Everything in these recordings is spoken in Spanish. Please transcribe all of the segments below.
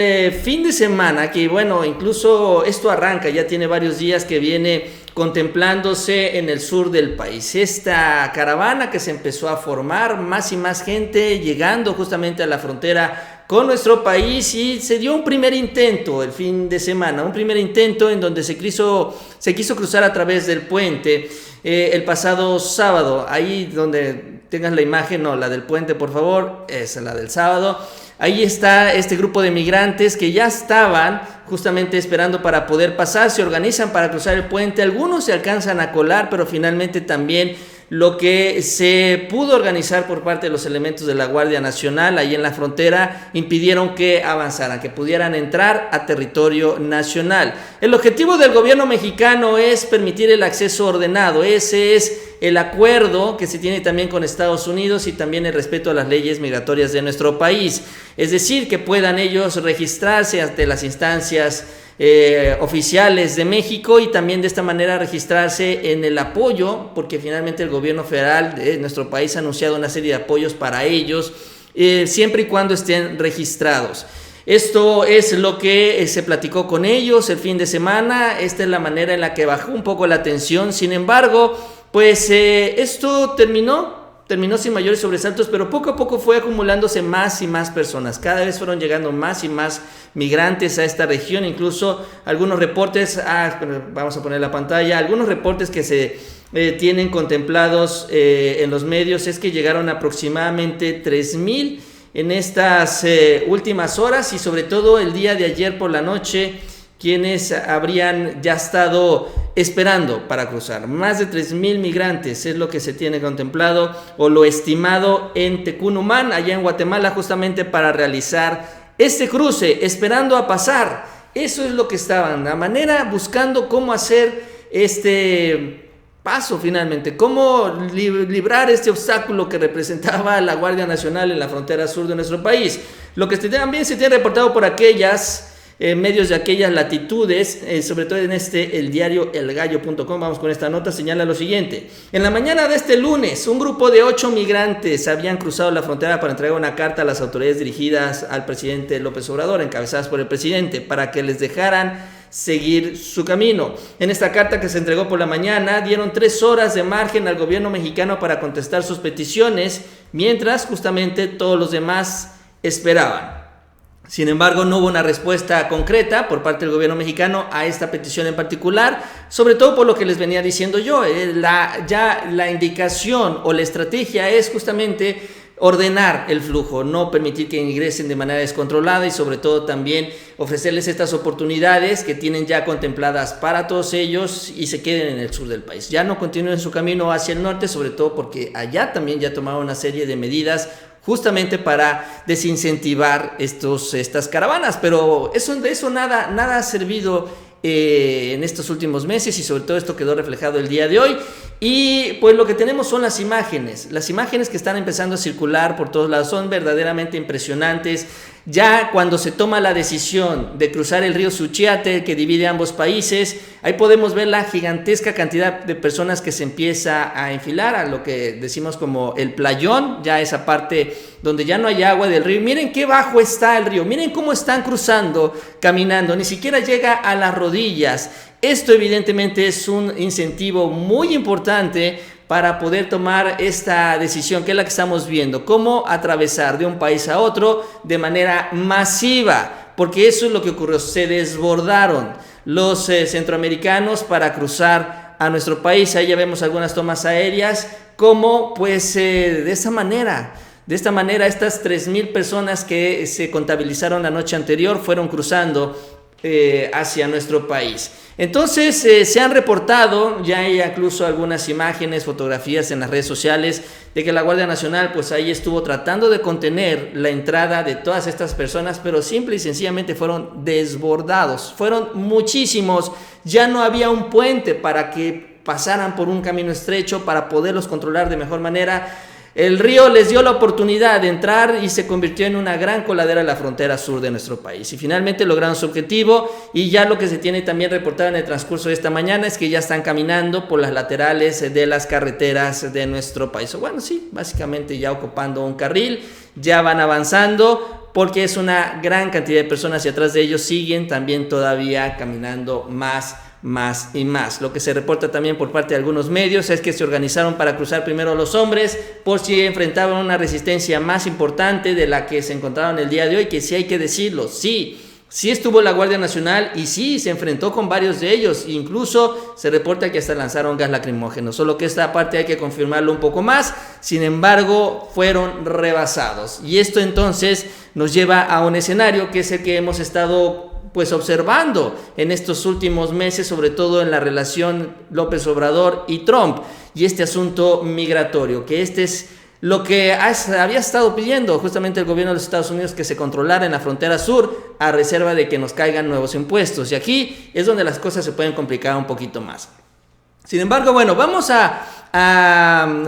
Fin de semana, que bueno, incluso esto arranca, ya tiene varios días que viene contemplándose en el sur del país. Esta caravana que se empezó a formar, más y más gente llegando justamente a la frontera con nuestro país, y se dio un primer intento el fin de semana, un primer intento en donde se quiso cruzar a través del puente el pasado sábado. Ahí donde tengas la imagen, no, la del puente por favor, esa es la del sábado. Ahí está este grupo de migrantes que ya estaban justamente esperando para poder pasar, se organizan para cruzar el puente, algunos se alcanzan a colar, pero finalmente también lo que se pudo organizar por parte de los elementos de la Guardia Nacional ahí en la frontera impidieron que avanzaran, que pudieran entrar a territorio nacional. El objetivo del gobierno mexicano es permitir el acceso ordenado. Ese es el acuerdo que se tiene también con Estados Unidos y también el respeto a las leyes migratorias de nuestro país. Es decir, que puedan ellos registrarse ante las instancias oficiales de México y también de esta manera registrarse en el apoyo, porque finalmente el gobierno federal de nuestro país ha anunciado una serie de apoyos para ellos, siempre y cuando estén registrados. Esto es lo que se platicó con ellos el fin de semana. Esta es la manera en la que bajó un poco la tensión. Sin embargo, pues esto terminó sin mayores sobresaltos, pero poco a poco fue acumulándose más y más personas. Cada vez fueron llegando más y más migrantes a esta región. Incluso algunos reportes, vamos a poner la pantalla, algunos reportes que se tienen contemplados en los medios es que llegaron aproximadamente 3,000 en estas últimas horas, y sobre todo el día de ayer por la noche, quienes habrían ya estado esperando para cruzar. Más de 3,000 migrantes es lo que se tiene contemplado o lo estimado en Tecunumán, allá en Guatemala, justamente para realizar este cruce, esperando a pasar. Eso es lo que estaban, la manera, buscando cómo hacer este paso finalmente, cómo librar este obstáculo que representaba la Guardia Nacional en la frontera sur de nuestro país. Lo que también se tiene reportado por aquellas medios de aquellas latitudes, sobre todo en el diario elgallo.com, vamos con esta nota, señala lo siguiente: en la mañana de este lunes, un grupo de 8 migrantes habían cruzado la frontera para entregar una carta a las autoridades dirigidas al presidente López Obrador, encabezadas por el presidente, para que les dejaran seguir su camino. En esta carta que se entregó por la mañana, dieron 3 horas de margen al gobierno mexicano para contestar sus peticiones, mientras justamente todos los demás esperaban. Sin embargo, no hubo una respuesta concreta por parte del gobierno mexicano a esta petición en particular, sobre todo por lo que les venía diciendo yo. La indicación o la estrategia es justamente ordenar el flujo, no permitir que ingresen de manera descontrolada, y sobre todo también ofrecerles estas oportunidades que tienen ya contempladas para todos ellos y se queden en el sur del país. Ya no continúen su camino hacia el norte, sobre todo porque allá también ya tomaron una serie de medidas justamente para desincentivar estas caravanas, pero de eso nada ha servido en estos últimos meses, y sobre todo esto quedó reflejado el día de hoy. Y pues lo que tenemos son las imágenes que están empezando a circular por todos lados, son verdaderamente impresionantes. Ya cuando se toma la decisión de cruzar el río Suchiate, que divide ambos países, ahí podemos ver la gigantesca cantidad de personas que se empieza a enfilar a lo que decimos como el playón, ya esa parte donde ya no hay agua del río. Miren qué bajo está el río, miren cómo están cruzando, caminando, ni siquiera llega a las rodillas. Esto evidentemente es un incentivo muy importante para poder tomar esta decisión, que es la que estamos viendo, cómo atravesar de un país a otro de manera masiva, porque eso es lo que ocurrió. Se desbordaron los centroamericanos para cruzar a nuestro país. Ahí ya vemos algunas tomas aéreas, como pues de esta manera, estas 3,000 personas que se contabilizaron la noche anterior fueron cruzando hacia nuestro país. Entonces se han reportado, ya hay incluso algunas imágenes, fotografías en las redes sociales de que la Guardia Nacional pues ahí estuvo tratando de contener la entrada de todas estas personas, pero simple y sencillamente fueron desbordados, fueron muchísimos. Ya no había un puente para que pasaran por un camino estrecho para poderlos controlar de mejor manera. El río les dio la oportunidad de entrar y se convirtió en una gran coladera en la frontera sur de nuestro país. Y finalmente lograron su objetivo, y ya lo que se tiene también reportado en el transcurso de esta mañana es que ya están caminando por las laterales de las carreteras de nuestro país. O bueno, sí, básicamente ya ocupando un carril, ya van avanzando porque es una gran cantidad de personas y atrás de ellos siguen también todavía caminando más y más. Lo que se reporta también por parte de algunos medios es que se organizaron para cruzar primero los hombres por si enfrentaban una resistencia más importante de la que se encontraron el día de hoy, que sí hay que decirlo, sí estuvo la Guardia Nacional y sí se enfrentó con varios de ellos, incluso se reporta que hasta lanzaron gas lacrimógeno, solo que esta parte hay que confirmarlo un poco más. Sin embargo, fueron rebasados y esto entonces nos lleva a un escenario que es el que hemos estado pues observando en estos últimos meses, sobre todo en la relación López Obrador y Trump, y este asunto migratorio, que este es lo que había estado pidiendo justamente el gobierno de los Estados Unidos, que se controlara en la frontera sur a reserva de que nos caigan nuevos impuestos, y aquí es donde las cosas se pueden complicar un poquito más. Sin embargo, bueno, vamos a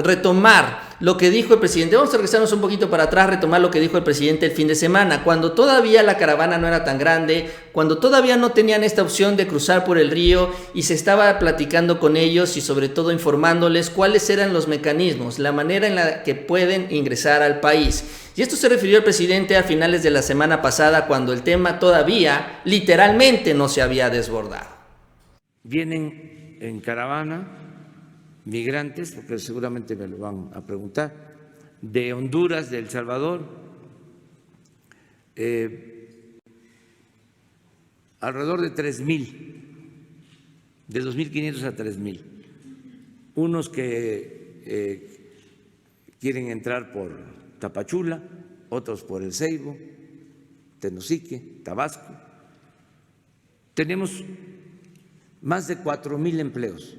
retomar lo que dijo el presidente. Vamos a regresarnos un poquito para atrás, retomar lo que dijo el presidente el fin de semana, cuando todavía la caravana no era tan grande, cuando todavía no tenían esta opción de cruzar por el río y se estaba platicando con ellos y sobre todo informándoles cuáles eran los mecanismos, la manera en la que pueden ingresar al país. Y esto se refirió el presidente a finales de la semana pasada, cuando el tema todavía literalmente no se había desbordado. Vienen en caravana migrantes, porque seguramente me lo van a preguntar, de Honduras, de El Salvador, alrededor de 3,000, de 2,500 a 3,000. Unos que quieren entrar por Tapachula, otros por El Ceibo, Tenosique, Tabasco. Tenemos más de 4,000 empleos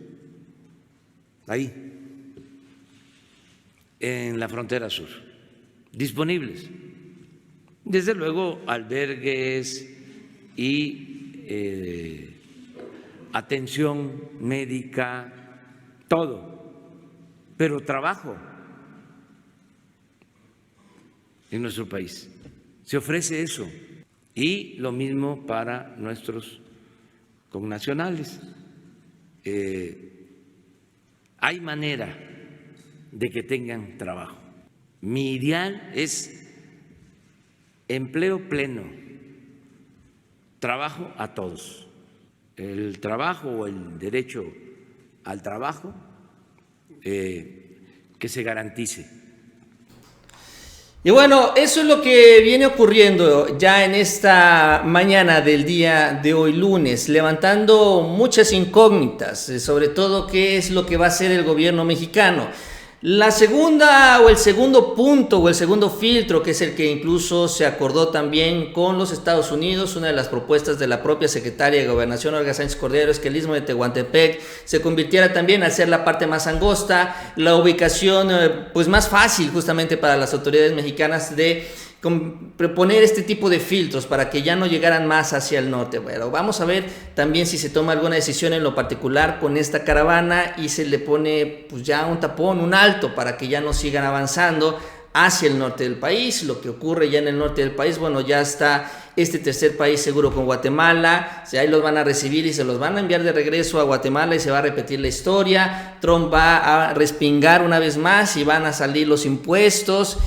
ahí, en la frontera sur, disponibles. Desde luego, albergues y atención médica, todo, pero trabajo en nuestro país. Se ofrece eso, y lo mismo para nuestros connacionales. Hay manera de que tengan trabajo. Mi ideal es empleo pleno, trabajo a todos. El trabajo o el derecho al trabajo que se garantice. Y bueno, eso es lo que viene ocurriendo ya en esta mañana del día de hoy lunes, levantando muchas incógnitas, sobre todo qué es lo que va a hacer el gobierno mexicano. La segunda o el segundo punto o el segundo filtro, que es el que incluso se acordó también con los Estados Unidos, una de las propuestas de la propia secretaria de Gobernación, Olga Sánchez Cordero, es que el istmo de Tehuantepec se convirtiera también al ser la parte más angosta, la ubicación pues más fácil justamente para las autoridades mexicanas de proponer este tipo de filtros para que ya no llegaran más hacia el norte. Bueno, vamos a ver también si se toma alguna decisión en lo particular con esta caravana y se le pone pues ya un tapón, un alto, para que ya no sigan avanzando hacia el norte del país. Lo que ocurre ya en el norte del país, bueno, ya está este tercer país seguro con Guatemala, ahí los van a recibir y se los van a enviar de regreso a Guatemala y se va a repetir la historia. Trump va a respingar una vez más y van a salir los impuestos.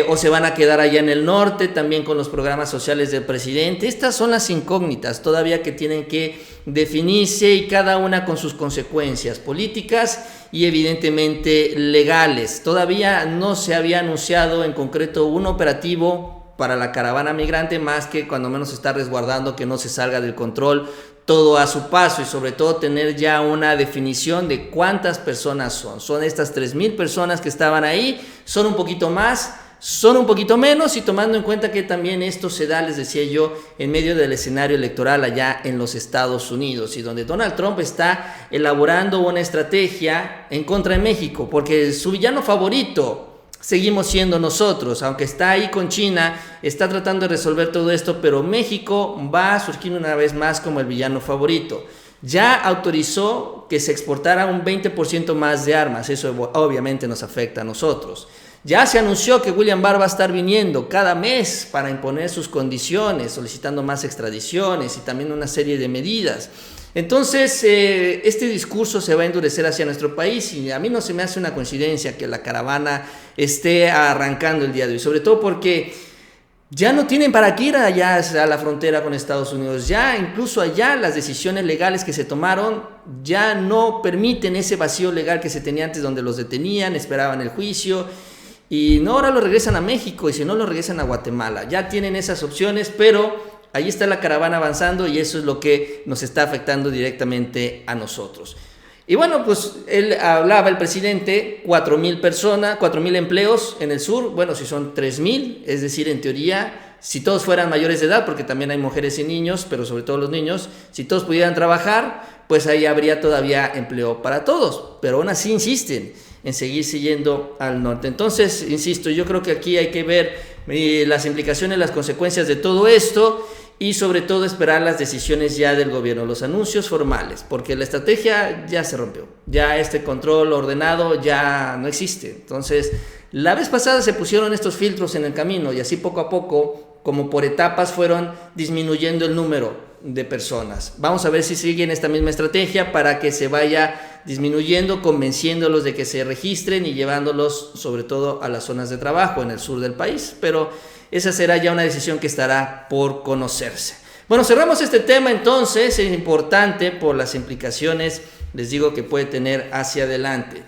O se van a quedar allá en el norte también con los programas sociales del presidente. Estas son las incógnitas todavía que tienen que definirse, y cada una con sus consecuencias políticas y evidentemente legales. Todavía no se había anunciado en concreto un operativo para la caravana migrante, más que cuando menos está resguardando que no se salga del control todo a su paso, y sobre todo tener ya una definición de cuántas personas son. Son estas 3,000 personas que estaban ahí, son un poquito más, son un poquito menos, y tomando en cuenta que también esto se da, les decía yo, en medio del escenario electoral allá en los Estados Unidos, y donde Donald Trump está elaborando una estrategia en contra de México, porque su villano favorito seguimos siendo nosotros, aunque está ahí con China, está tratando de resolver todo esto, pero México va a surgir una vez más como el villano favorito. Ya autorizó que se exportara un 20% más de armas, eso obviamente nos afecta a nosotros. Ya se anunció que William Barr va a estar viniendo cada mes para imponer sus condiciones, solicitando más extradiciones y también una serie de medidas. Entonces, este discurso se va a endurecer hacia nuestro país, y a mí no se me hace una coincidencia que la caravana esté arrancando el día de hoy, sobre todo porque Ya no tienen para qué ir allá a la frontera con Estados Unidos. Ya incluso allá las decisiones legales que se tomaron ya no permiten ese vacío legal que se tenía antes, donde los detenían, esperaban el juicio y no, ahora lo regresan a México y si no lo regresan a Guatemala. Ya tienen esas opciones, pero ahí está la caravana avanzando y eso es lo que nos está afectando directamente a nosotros. Y bueno, pues él hablaba, el presidente, 4,000 personas, 4,000 empleos en el sur. Bueno, si son 3,000, es decir, en teoría, si todos fueran mayores de edad, porque también hay mujeres y niños, pero sobre todo los niños, si todos pudieran trabajar, pues ahí habría todavía empleo para todos. Pero aún así insisten en seguirse yendo al norte. Entonces, insisto, yo creo que aquí hay que ver las implicaciones, las consecuencias de todo esto, y sobre todo esperar las decisiones ya del gobierno, los anuncios formales, porque la estrategia ya se rompió, ya este control ordenado ya no existe. Entonces, la vez pasada se pusieron estos filtros en el camino y así poco a poco, como por etapas, fueron disminuyendo el número de personas. Vamos a ver si siguen esta misma estrategia para que se vaya disminuyendo, convenciéndolos de que se registren y llevándolos sobre todo a las zonas de trabajo en el sur del país, pero esa será ya una decisión que estará por conocerse. Bueno, cerramos este tema entonces, es importante por las implicaciones, les digo, que puede tener hacia adelante.